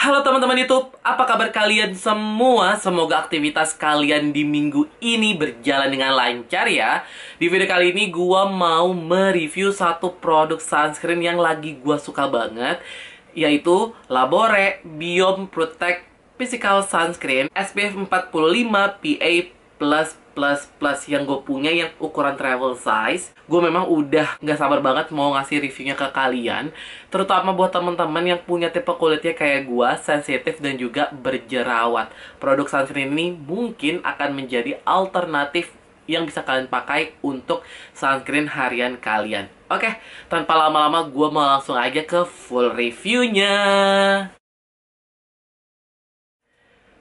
Halo teman-teman YouTube, apa kabar kalian semua? Semoga aktivitas kalian di minggu ini berjalan dengan lancar ya. Di video kali ini gua mau mereview satu produk sunscreen yang lagi gua suka banget, yaitu Labore Biome Protect Physical Sunscreen SPF 45 PA+++ yang gue punya, yang ukuran travel size. Gue memang udah nggak sabar banget mau ngasih reviewnya ke kalian, terutama buat teman-teman yang punya tipe kulitnya kayak gue, sensitif dan juga berjerawat. Produk sunscreen ini mungkin akan menjadi alternatif yang bisa kalian pakai untuk sunscreen harian kalian. Oke, tanpa lama-lama gue mau langsung aja ke full reviewnya.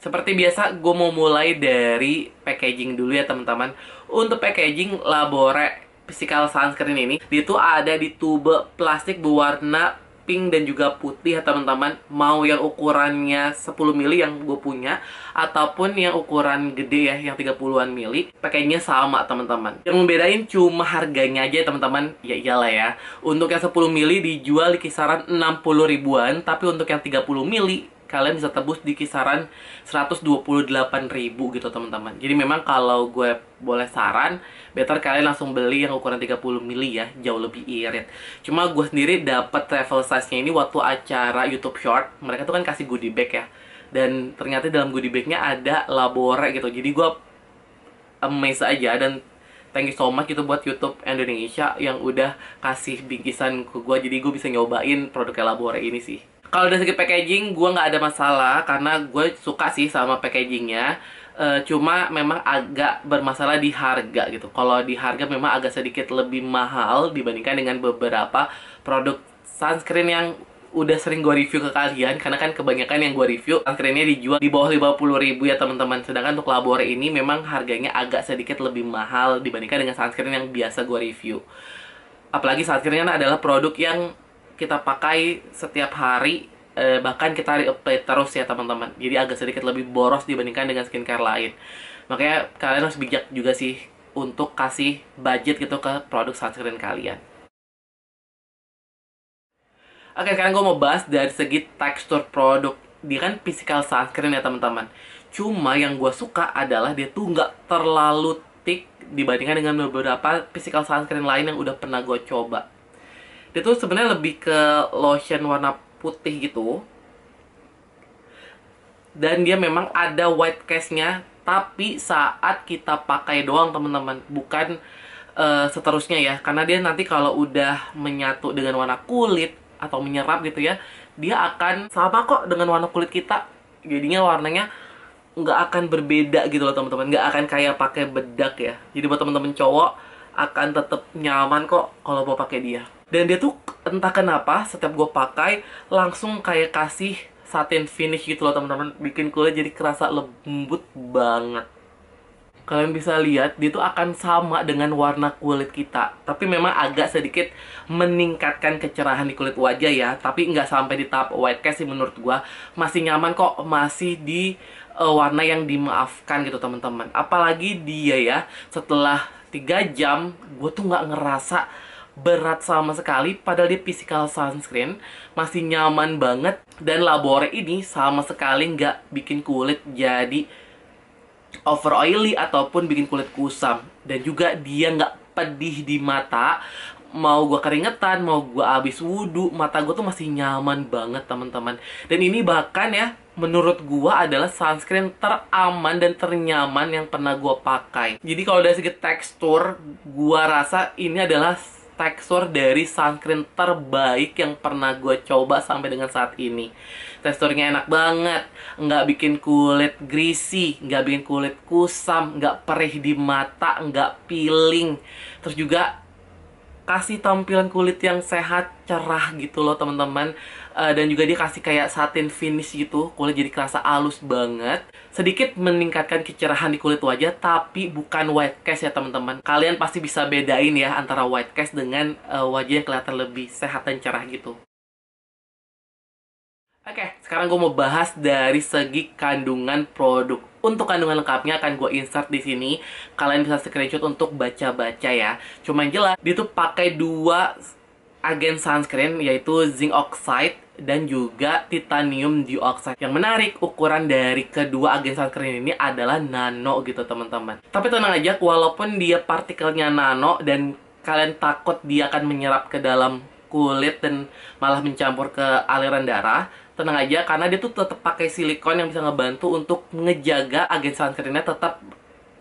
Seperti biasa, gue mau mulai dari packaging dulu ya teman-teman. Untuk packaging Labore Physical Sunscreen ini, dia tuh ada di tube plastik berwarna pink dan juga putih ya teman-teman. Mau yang ukurannya 10 mili yang gue punya, ataupun yang ukuran gede ya, yang 30-an mili, pakainya sama teman-teman. Yang membedain cuma harganya aja teman-teman. Ya iyalah ya, untuk yang 10 mili dijual di kisaran 60 ribuan, tapi untuk yang 30 mili kalian bisa tebus di kisaran 128.000 gitu teman-teman. Jadi memang kalau gue boleh saran, better kalian langsung beli yang ukuran 30 mili ya, jauh lebih irit. Cuma gue sendiri dapat travel size-nya ini waktu acara YouTube Short. Mereka tuh kan kasih goodie bag ya, dan ternyata dalam goodie bag-nya ada Labore gitu. Jadi gue amazed aja, dan thank you so much gitu buat YouTube Indonesia yang udah kasih bingkisan ke gue. Jadi gue bisa nyobain produk Labore ini sih. Kalau dari segi packaging, gue nggak ada masalah karena gue suka sih sama packagingnya. Cuma memang agak bermasalah di harga gitu. Kalau di harga memang agak sedikit lebih mahal dibandingkan dengan beberapa produk sunscreen yang udah sering gue review ke kalian. Karena kan kebanyakan yang gue review sunscreennya dijual di bawah 50.000 ya teman-teman. Sedangkan untuk Labore ini memang harganya agak sedikit lebih mahal dibandingkan dengan sunscreen yang biasa gue review. Apalagi sunscreen adalah produk yang kita pakai setiap hari, bahkan kita reapply terus ya teman-teman. Jadi agak sedikit lebih boros dibandingkan dengan skincare lain. Makanya kalian harus bijak juga sih untuk kasih budget gitu ke produk sunscreen kalian. Oke, sekarang gue mau bahas dari segi tekstur produk. Dia kan physical sunscreen ya teman-teman. Cuma yang gue suka adalah dia tuh nggak terlalu thick dibandingkan dengan beberapa physical sunscreen lain yang udah pernah gue coba. Dia tuh sebenarnya lebih ke lotion warna putih gitu. Dan dia memang ada white cast-nya, tapi saat kita pakai doang teman-teman, bukan seterusnya ya. Karena dia nanti kalau udah menyatu dengan warna kulit atau menyerap gitu ya, dia akan sama kok dengan warna kulit kita. Jadinya warnanya nggak akan berbeda gitu loh teman-teman, nggak akan kayak pakai bedak ya. Jadi buat teman-teman cowok akan tetap nyaman kok kalau mau pakai dia. Dan dia tuh entah kenapa setiap gue pakai langsung kayak kasih satin finish gitu loh teman-teman, bikin kulit jadi kerasa lembut banget. Kalian bisa lihat dia tuh akan sama dengan warna kulit kita, tapi memang agak sedikit meningkatkan kecerahan di kulit wajah ya. Tapi nggak sampai di tahap white cast sih menurut gue. Masih nyaman kok, masih di warna yang dimaafkan gitu teman-teman. Apalagi dia ya, setelah 3 jam gue tuh nggak ngerasa berat sama sekali, padahal dia physical sunscreen, masih nyaman banget. Dan Labore ini sama sekali nggak bikin kulit jadi over oily ataupun bikin kulit kusam. Dan juga dia nggak pedih di mata. Mau gue keringetan, mau gue abis wudhu, mata gue tuh masih nyaman banget teman-teman. Dan ini bahkan ya, menurut gue adalah sunscreen teraman dan ternyaman yang pernah gue pakai. Jadi kalau dari segi tekstur, gue rasa ini adalah tekstur dari sunscreen terbaik yang pernah gue coba sampai dengan saat ini. Teksturnya enak banget, nggak bikin kulit greasy, nggak bikin kulit kusam, nggak perih di mata, nggak peeling. Terus juga kasih tampilan kulit yang sehat, cerah gitu loh teman-teman. Dan juga dia kasih kayak satin finish gitu, kulit jadi kerasa halus banget. Sedikit meningkatkan kecerahan di kulit wajah, tapi bukan white cast ya teman-teman. Kalian pasti bisa bedain ya antara white cast dengan wajah yang kelihatan lebih sehat dan cerah gitu. Oke, sekarang gue mau bahas dari segi kandungan produk. Untuk kandungan lengkapnya akan gue insert di sini. Kalian bisa screenshot untuk baca-baca ya. Cuma yang jelas, dia tuh pakai 2 agen sunscreen yaitu zinc oxide dan juga titanium dioxide. Yang menarik, ukuran dari kedua agen sunscreen ini adalah nano gitu teman-teman. Tapi tenang aja, walaupun dia partikelnya nano dan kalian takut dia akan menyerap ke dalam kulit dan malah mencampur ke aliran darah, tenang aja karena dia tuh tetap pakai silikon yang bisa ngebantu untuk ngejaga agen sunscreennya tetap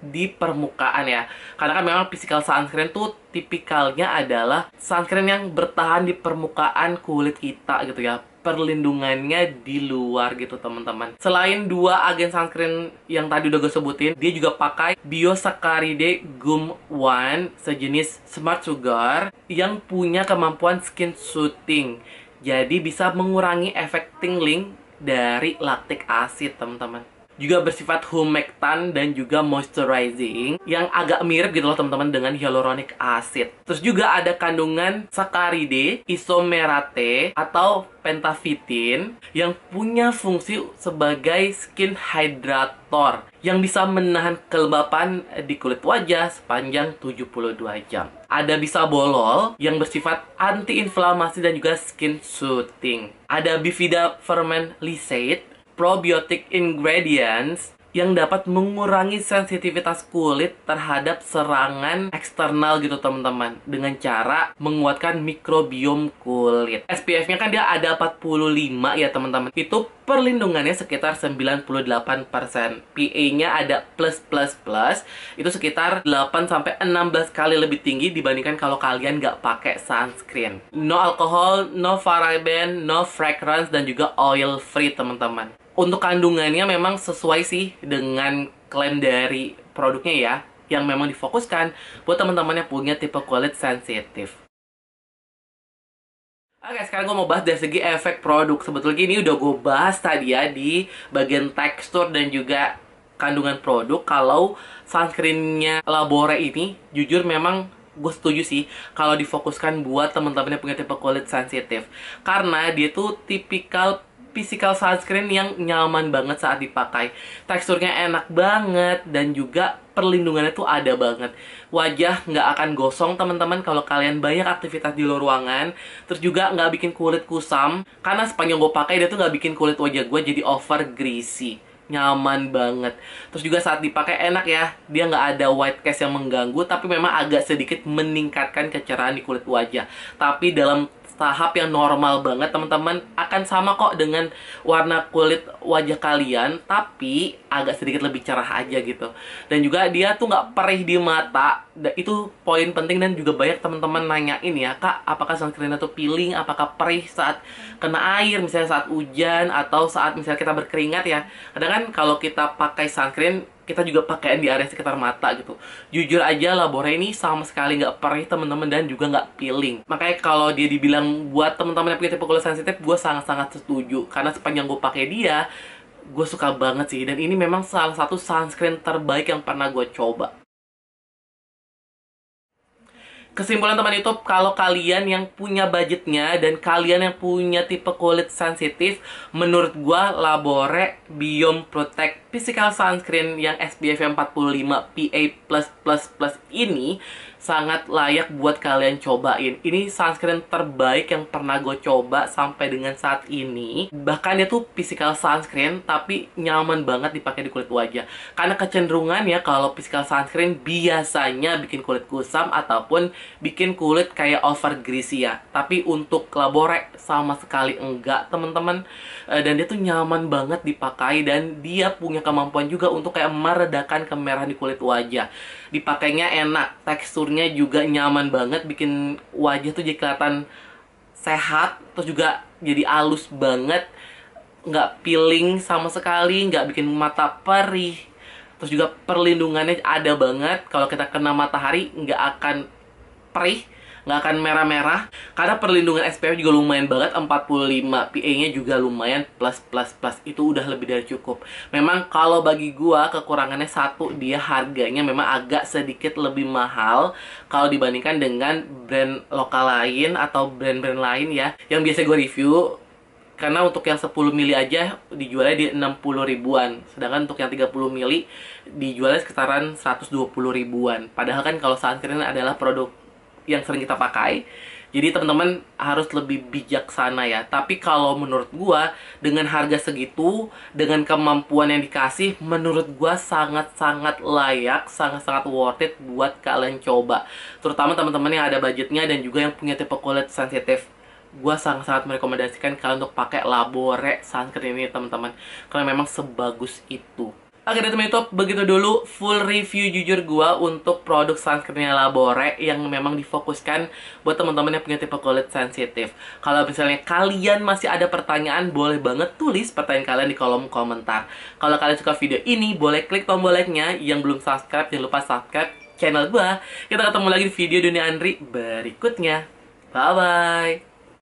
di permukaan ya. Karena kan memang physical sunscreen tuh tipikalnya adalah sunscreen yang bertahan di permukaan kulit kita gitu ya. Perlindungannya di luar gitu teman-teman. Selain dua agen sunscreen yang tadi udah gue sebutin, dia juga pakai Biosaccharide Gum One sejenis Smart Sugar yang punya kemampuan skin soothing. Jadi bisa mengurangi efek tingling dari lactic acid teman-teman. Juga bersifat humectant dan juga moisturizing yang agak mirip gitu loh teman-teman dengan hyaluronic acid. Terus juga ada kandungan saccharide, isomerate atau pentavitin yang punya fungsi sebagai skin hydrator yang bisa menahan kelembapan di kulit wajah sepanjang 72 jam. Ada bisabolol yang bersifat anti-inflamasi dan juga skin soothing. Ada bifida ferment lysate, probiotic ingredients yang dapat mengurangi sensitivitas kulit terhadap serangan eksternal gitu teman-teman dengan cara menguatkan mikrobiom kulit. SPF-nya kan dia ada 45 ya teman-teman. Itu perlindungannya sekitar 98%. PA-nya ada plus plus plus. Itu sekitar 8-16 kali lebih tinggi dibandingkan kalau kalian nggak pakai sunscreen. No alcohol, no paraben, no fragrance dan juga oil free teman-teman. Untuk kandungannya memang sesuai sih dengan klaim dari produknya ya, yang memang difokuskan buat teman-teman yang punya tipe kulit sensitif. Oke, sekarang gue mau bahas dari segi efek produk. Sebetulnya ini udah gue bahas tadi ya di bagian tekstur dan juga kandungan produk. Kalau sunscreennya Labore ini, jujur memang gue setuju sih kalau difokuskan buat teman-teman yang punya tipe kulit sensitif. Karena dia tuh tipikal physical sunscreen yang nyaman banget saat dipakai. Teksturnya enak banget dan juga perlindungannya tuh ada banget. Wajah nggak akan gosong teman-teman kalau kalian banyak aktivitas di luar ruangan. Terus juga nggak bikin kulit kusam. Karena sepanjang gue pakai dia tuh nggak bikin kulit wajah gue jadi over greasy. Nyaman banget. Terus juga saat dipakai enak ya. Dia nggak ada white cast yang mengganggu, tapi memang agak sedikit meningkatkan kecerahan di kulit wajah. Tapi dalam tahap yang normal banget teman-teman, akan sama kok dengan warna kulit wajah kalian, tapi agak sedikit lebih cerah aja gitu. Dan juga dia tuh nggak perih di mata. Itu poin penting dan juga banyak teman-teman nanyain ya, Kak, apakah sunscreen itu peeling, apakah perih saat kena air, misalnya saat hujan atau saat misalnya kita berkeringat ya. Kadang kan kalau kita pakai sunscreen, kita juga pakaian di area sekitar mata gitu. Jujur aja Labore ini sama sekali nggak perih teman-teman dan juga nggak peeling. Makanya kalau dia dibilang buat teman-teman yang punya tipe kulit sensitif, gue sangat-sangat setuju. Karena sepanjang gue pakai dia, gue suka banget sih. Dan ini memang salah satu sunscreen terbaik yang pernah gue coba. Kesimpulan teman YouTube, kalau kalian yang punya budgetnya dan kalian yang punya tipe kulit sensitif, menurut gua Labore Biome Protect Physical Sunscreen yang SPF 45 PA+++ ini sangat layak buat kalian cobain. Ini sunscreen terbaik yang pernah gue coba sampai dengan saat ini. Bahkan dia tuh physical sunscreen tapi nyaman banget dipakai di kulit wajah. Karena kecenderungan ya kalau physical sunscreen biasanya bikin kulit kusam ataupun bikin kulit kayak over greasy ya. Tapi untuk Labore sama sekali enggak teman-teman. Dan dia tuh nyaman banget dipakai dan dia punya kemampuan juga untuk kayak meredakan kemerahan di kulit wajah. Dipakainya enak, teksturnya juga nyaman banget, bikin wajah tuh jadi kelihatan sehat, terus juga jadi halus banget, nggak peeling sama sekali, nggak bikin mata perih. Terus juga perlindungannya ada banget, kalau kita kena matahari nggak akan perih, nggak akan merah-merah. Karena perlindungan SPF juga lumayan banget, 45, PA-nya juga lumayan plus. Itu udah lebih dari cukup. Memang kalau bagi gua kekurangannya satu, dia harganya memang agak sedikit lebih mahal kalau dibandingkan dengan brand lokal lain atau brand-brand lain ya yang biasa gue review. Karena untuk yang 10 mili aja dijualnya di 60 ribuan. Sedangkan untuk yang 30 mili dijualnya sekitaran 120 ribuan. Padahal kan kalau sunscreen adalah produk yang sering kita pakai, Jadi teman-teman harus lebih bijaksana ya. Tapi kalau menurut gua dengan harga segitu, dengan kemampuan yang dikasih, menurut gua sangat-sangat layak, sangat-sangat worth it buat kalian coba. Terutama teman-teman yang ada budgetnya dan juga yang punya tipe kulit sensitif. Gua sangat-sangat merekomendasikan kalian untuk pakai Labore sunscreen ini teman-teman, karena memang sebagus itu. Oke deh teman YouTube, begitu dulu full review jujur gua untuk produk sunscreennya Labore yang memang difokuskan buat teman-teman yang punya tipe kulit sensitif. Kalau misalnya kalian masih ada pertanyaan, boleh banget tulis pertanyaan kalian di kolom komentar. Kalau kalian suka video ini, boleh klik tombol like-nya. Yang belum subscribe, jangan lupa subscribe channel gua. Kita ketemu lagi di video Dunia Andri berikutnya. Bye-bye.